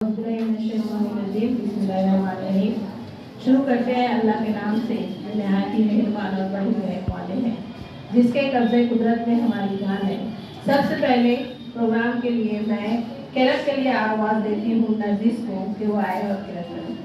शुरू करते हैं अल्लाह के नाम से जो नहायत ही मेहरबान और बड़े रहने वाले हैं, जिसके कब्जे कुदरत में हमारी जान है। सबसे पहले प्रोग्राम के लिए मैं किरत के लिए आवाज़ देती हूँ नरजिस को कि वो आए और किरत करें।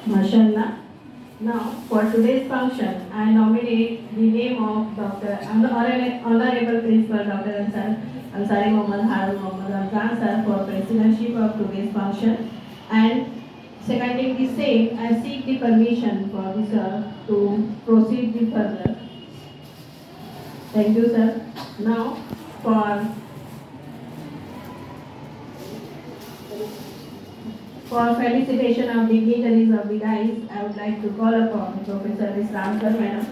Mashallah. Now, for today's function, I nominate the name of Dr. Honorable Principal Dr. Ansari Mohammad Harun Mohammad Ramzan sir for presidentship of today's function, and seconding the same, I seek the permission for the sir to proceed the further. Thank you, sir. Now, for felicitation of dignitaries of the dais, I would like to call upon Professor Ms. Ramkar Madam.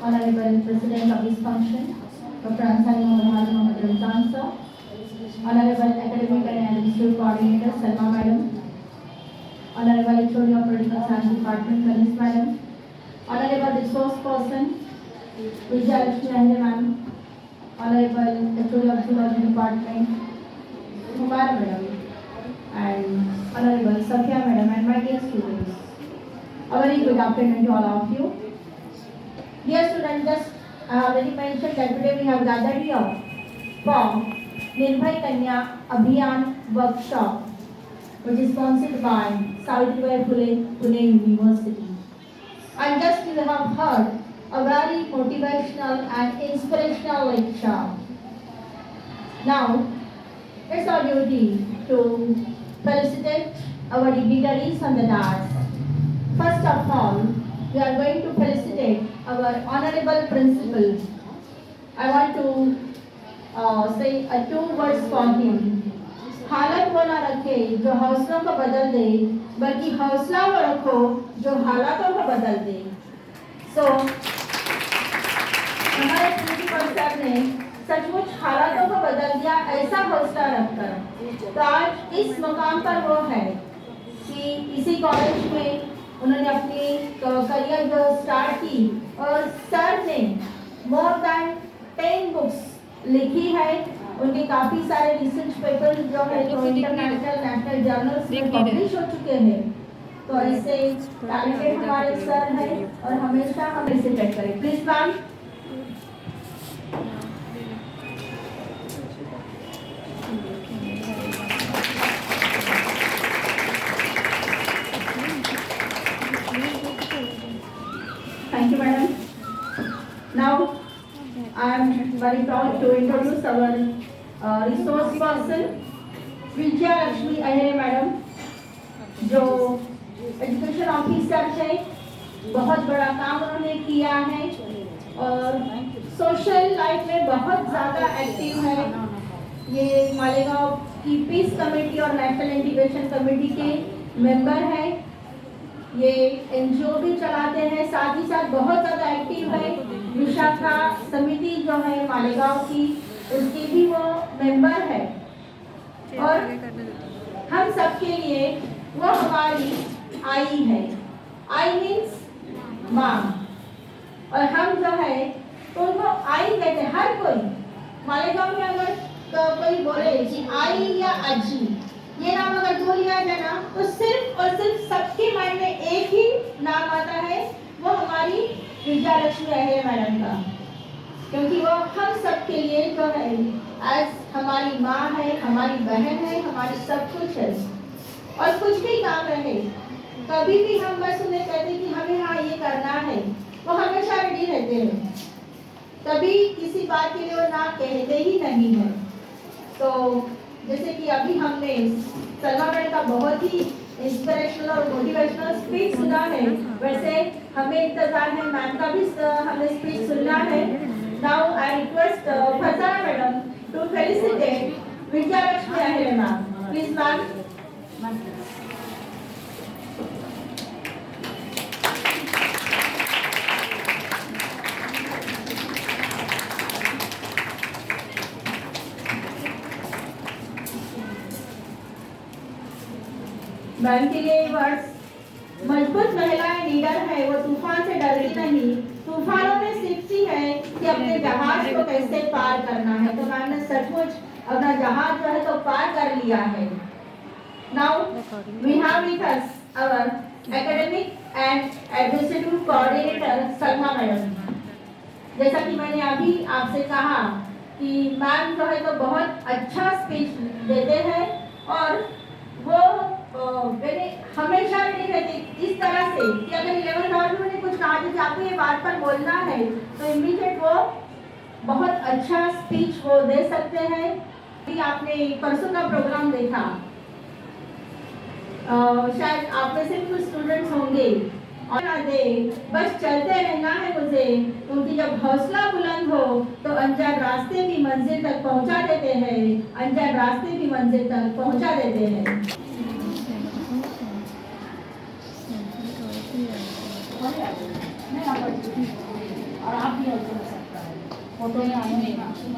Honorable President of this function, Dr. Ansari Mohammad Ramzan sir, Honorable Academic and Institute Coordinator Salma Madam, Honorable HOD of Political Science Department Kanis Madam, Honorable Resource Person Vijay Lakshmi Ahire Madam, Honorable HOD of Zoology Department Humayra Madam, and Honorable Safia Madam, and my dear students. A very good afternoon to all of you. Dear students, just I already mentioned that today we have gathered here for Nirbhay Kanya Abhiyan workshop, which is sponsored by Savitribai Phule Pune University. And just you have heard a very motivational and inspirational lecture. Now, it's our duty to felicitate our dignitaries on the dais. First of all, we are going to felicitate our honorable principal. I want to say two words for him. हालत वो ना रखे जो हौसलों को बदल दे, बल्कि हौसला वो रखो जो हालातों को बदल दे. So, हमारे प्रिंसिपल सर ने सचमुच हालातों को बदल दिया ऐसा हौसला रखकर. तो आज इस मुकाम पर वो है कि इसी कॉलेज में उन्होंने अपनी करियर जो स्टार्ट की और सर ने मोर देन 10 बुक्स लिखी है. उनके काफ़ी सारे रिसर्च पेपर जो है जो इंटरनेशनल नेशनल जर्नल्स में पब्लिश हो चुके हैं. तो ऐसे टैलेंटेड हमारे सर हैं और हमेशा हम इसे चेक करें. Please ma'am. Thank you, madam. Now, I am very proud to introduce our resource person, Vijay Lakshmi Ahire madam, जो एजुकेशन ऑफिसर है. बहुत बड़ा काम उन्होंने किया है और सोशल लाइफ में बहुत ज़्यादा एक्टिव है. ये मालेगांव की पीस कमेटी और नेशनल इंटीग्रेशन कमेटी के मेंबर हैं। ये एनजीओ भी चलाते हैं, साथ ही साथ बहुत ज़्यादा एक्टिव है। विशाखा समिति जो है मालेगांव की, उसकी भी वो मेंबर है। और हम सबके लिए वो हमारी आई है। आई मीन्स माँ। और हम जो है तो उनको आई कहते हैं। हर कोई मालेगांव में अगर तो कोई बोले कि आई या अजी, ये नाम अगर दो लिया जाए ना, तो सिर्फ और सिर्फ सबके माइंड में एक ही नाम आता है, वो हमारी विजया लक्ष्मी अय्यर मैडम का। क्योंकि वो हम सबके लिए जो है आज हमारी माँ है, हमारी बहन है, हमारी सब कुछ है। और कुछ भी काम रहे, कभी भी हम बस उन्हें कहते कि हमें हाँ ये करना है, वो हमेशा रेडी रहते हैं। कभी किसी बात के लिए वो ना कहते ही नहीं है। तो जैसे कि अभी हमने सलमा मैडम का बहुत ही इंस्पिरेशनल और मोटिवेशनल स्पीच सुना है, वैसे हमें इंतजार है मैम का भी हमें स्पीच सुनना है। Now I request Farzana madam to felicitate Vijaya Lakshmi Iyer ma'am. Please ma'am. Ma'am के लिए वर्ड्स, मजबूत महिलाएं लीडर है, वो तूफान से डरती नहीं, तूफानों में सीखती है कि अपने जहाज को कैसे पार करना है। तो मैम ने सचमुच अपना जहाज जो है तो पार कर लिया है। Now we have with us our academic and administrative coordinator Salma madam. जैसा कि मैंने अभी आपसे कहा कि मैम जो है तो बहुत अच्छा स्पीच देते हैं और वो मैंने हमेशा रेडी रहती इस तरह से कि अगर 11th आवर में मैंने कुछ कहा कि आपको ये बात पर बोलना है तो इमीडिएट वो बहुत अच्छा स्पीच वो दे सकते हैं। कि आपने परसों का प्रोग्राम देखा, शायद आप में से कुछ स्टूडेंट्स होंगे और दे बस चलते रहना है मुझे, क्योंकि जब हौसला बुलंद हो तो अनजान रास्ते भी मंजिल तक पहुंचा देते हैं, अनजान रास्ते भी मंजिल तक पहुंचा देते हैं। और आप भी ऐसे हो सकता है फोटो में आने में आप भी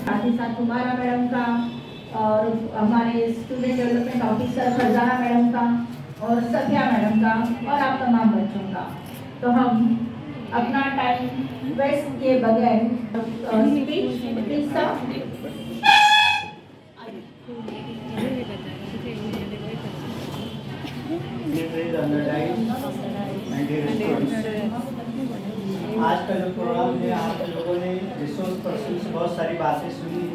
साथ ही साथ कुमारा मैडम का और हमारे student development officer Farzana madam का और सफिया मैडम का और आप तमाम बच्चों का। तो हम अपना टाइम वेस्ट किए बगैर स्पीच प्लीज आज का जो प्रोग्राम है, आप लोगों ने रिसोर्स पर्सन से बहुत सारी बातें सुनी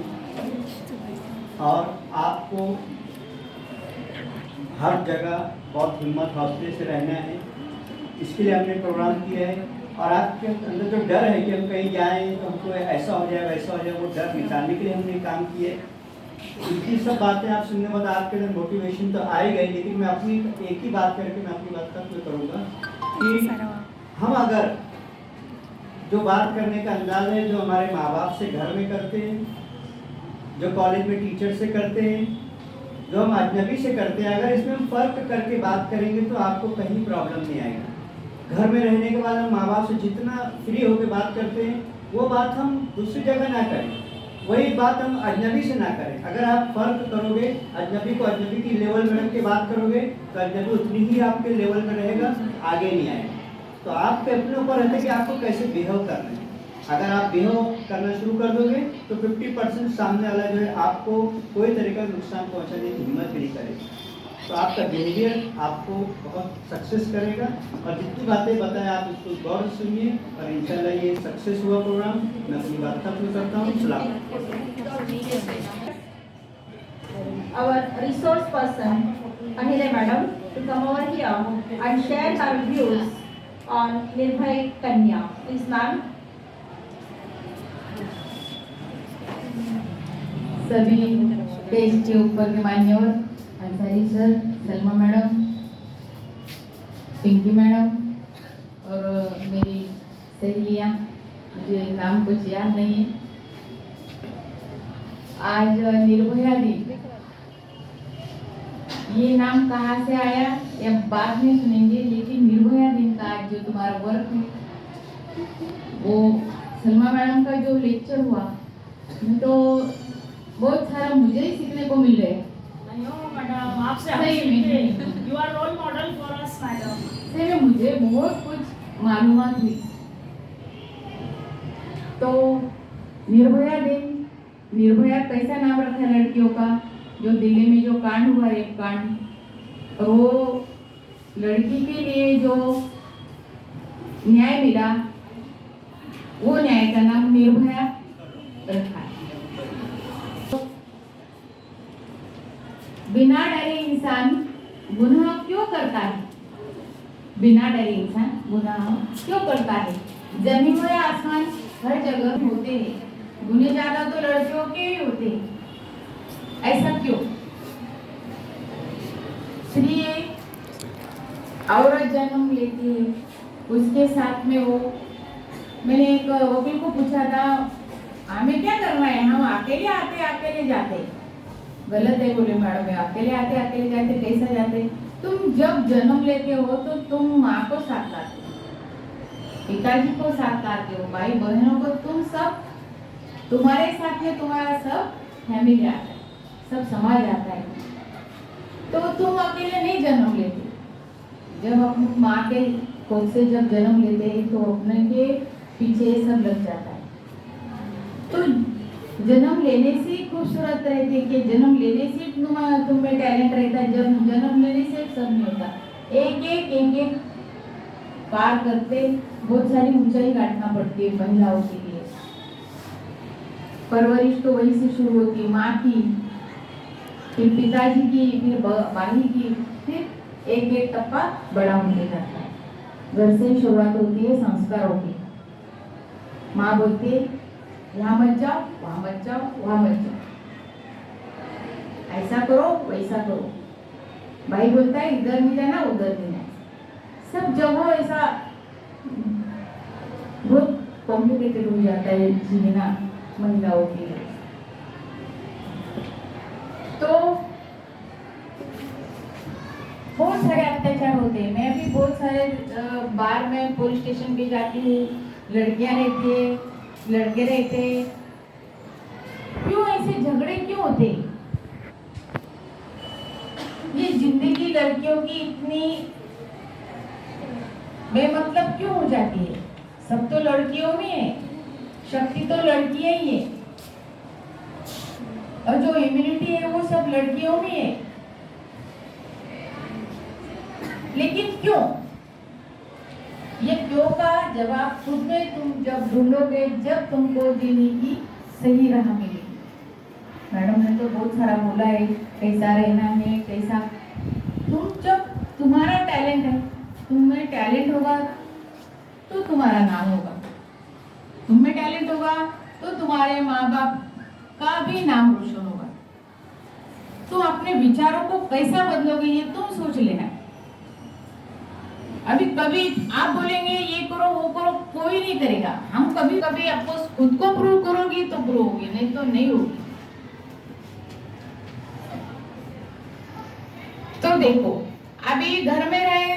और आपको हर जगह बहुत हिम्मत हौसले से रहना है, इसके लिए हमने प्रोग्राम किया है। और आपके अंदर जो डर है कि हम कहीं जाएं तो हमको ऐसा हो जाए वैसा हो जाए, वो डर निकालने के लिए हमने काम किए। इनकी सब बातें आप सुनने के बाद आपके अंदर मोटिवेशन तो आ ही गई, लेकिन मैं अपनी एक ही बात करके मैं अपनी बात खत्म करूँगा कि हम अगर जो बात करने का अंदाज है जो हमारे माँ बाप से घर में करते हैं, जो कॉलेज में टीचर से करते हैं, जो हम अजनबी से करते हैं, अगर इसमें हम फ़र्क करके बात करेंगे तो आपको कहीं प्रॉब्लम नहीं आएगा। घर में रहने के बाद हम माँ बाप से जितना फ्री होकर बात करते हैं वो बात हम दूसरी जगह ना करें, वही बात हम अजनबी से ना करें। अगर आप फ़र्क करोगे, अजनबी को अजनबी की लेवल में रख के बात करोगे तो अजनबी उतनी ही आपके लेवल में रहेगा, आगे नहीं आएगा। तो आपके अपने ऊपर रहता है कि आपको कैसे बिहेव करना है। अगर आप बिहेव करना शुरू कर दोगे तो 50% सामने वाला जो है आपको कोई तरीका का नुकसान पहुंचाने की हिम्मत नहीं करेगा। तो आपका बिहेवियर आपको बहुत सक्सेस करेगा। और जितनी बातें बताएं आप इसको गौर से सुनिए और इंशाल्लाह ये सक्सेस हुआ प्रोग्राम। मैं अपनी बात खत्म करता हूँ। सलाम। Our resource person Anila Madam to come over here and share her views on Nirbhay Kanya. Please, ma'am. सभी स्टेज के ऊपर के मान्यवर, Ansari sir, Salma madam, Pinky madam और मेरी सहेलियाँ, मुझे नाम कुछ याद नहीं है। आज निर्भया दिन, ये नाम कहाँ से आया या बाद में सुनेंगे, लेकिन निर्भया दिन का आज जो तुम्हारा वर्क है, वो सलमा मैडम का जो लेक्चर हुआ, तो बहुत सारा मुझे ही सीखने को मिल रहा है। मैडम आपसे हम सही सीखते में। हैं। You are role model for us, madam. सही में मुझे बहुत कुछ मालूमात हुई। तो निर्भया दिन, निर्भया कैसा नाम रखा है लड़कियों का, जो दिल्ली में जो कांड हुआ, रेप कांड, और वो लड़की के लिए जो न्याय मिला, वो न्याय का नाम निर्भया रखा है। बिना डरे इंसान गुनाह क्यों करता है? बिना डरे इंसान गुनाह क्यों करता है? जमीन और आसमान हर जगह होते हैं, गुनाह ज्यादा तो लड़कियों के ही होते हैं। ऐसा क्यों? स्त्री औरत जन्म लेती है, उसके साथ में वो, मैंने एक वकील को पूछा था, हमें क्या करना है, हम अकेले आते अकेले जाते। गलत है बोले मैडम, अकेले आते अकेले जाते, कैसा जाते? तुम जब जन्म लेते हो तो तुम माँ को साथ लाते हो, पिताजी को साथ लाते हो, भाई बहनों को, तुम सब, तुम्हारे साथ में तुम्हारा सब फैमिली आता है, सब समाज आता है। तो तुम अकेले नहीं जन्म लेते। जब अपनी माँ के कोख से जब जन्म लेते हैं तो अपने के पीछे सब लग जाता है। तो जन्म लेने से खूबसूरत रहते कि जन्म लेने से तुम में टैलेंट रहता है, जब जन्म लेने से सब नहीं होता। एक एक पार करते बहुत सारी ऊंचाई गांठना पड़ती है महिलाओं के लिए। परवरिश तो वहीं से शुरू होती है, माँ की, फिर पिताजी की, फिर भाई की, फिर एक एक टप्पा बड़ा होने जाता है। घर से शुरुआत होती है संस्कारों की। माँ बोलती है यहाँ मत जाओ, वहाँ मत जाओ, वहाँ मत जाओ, ऐसा करो वैसा करो। भाई बोलता है इधर नहीं जाना उधर नहीं जाना। सब जगह ऐसा बहुत कॉम्प्लिकेटेड हो जाता है जीना महिलाओं के लिए। तो बहुत सारे अत्याचार होते हैं। मैं भी बहुत सारे बार में पुलिस स्टेशन भी जाती हूँ, लड़कियां रहती है, लड़के रहते, क्यों ऐसे झगड़े क्यों होते? ये जिंदगी लड़कियों की इतनी बेमतलब क्यों हो जाती है? सब तो लड़कियों में है, शक्ति तो लड़कियां ही है, और जो इम्यूनिटी है वो सब लड़कियों में है। लेकिन क्यों? ये क्यों का जवाब खुद में तुम जब ढूंढोगे, जब तुमको जीने की सही राह मिलेगी। मैडम ने तो बहुत सारा बोला है, कैसा रहना है, कैसा, तुम जब तुम्हारा टैलेंट है, तुम में टैलेंट होगा तो तुम्हारा नाम होगा, तुम में टैलेंट होगा तो तुम्हारे माँ बाप का भी नाम रोशन होगा। तुम अपने विचारों को कैसा बदलोगे ये तुम सोच लेना। अभी कभी आप बोलेंगे ये करो वो करो, कोई नहीं करेगा। हम कभी कभी आपको खुद को प्रूव करोगी तो प्रूव होगी, नहीं तो नहीं होगी। तो देखो अभी घर में रहे,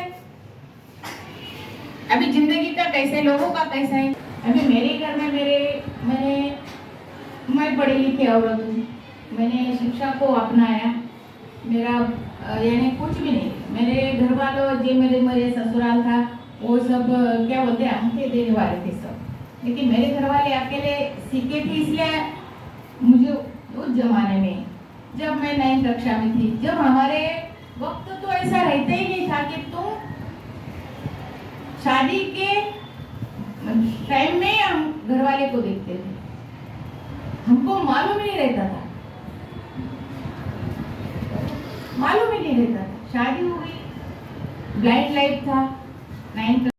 अभी जिंदगी का कैसे, लोगों का कैसा है। अभी मेरे घर में मैं पढ़ी लिखी औरत हूँ, मैंने शिक्षा को अपनाया। मेरा यानी कुछ भी नहीं, मेरे घर वालों जो मेरे ससुराल था वो सब क्या बोलते हैं, अंगूठे देने वाले थे सब। लेकिन मेरे घर वाले अकेले सीखे थे, इसलिए मुझे उस जमाने में जब मैं 9वीं कक्षा में थी, जब हमारे वक्त तो ऐसा रहता ही नहीं था कि तुम शादी के टाइम में हम घर वाले को देखते थे, हमको मालूम ही नहीं रहता था, मालूम ही नहीं रहता था। शादी हो गई, ब्लाइंड लाइफ था, 9th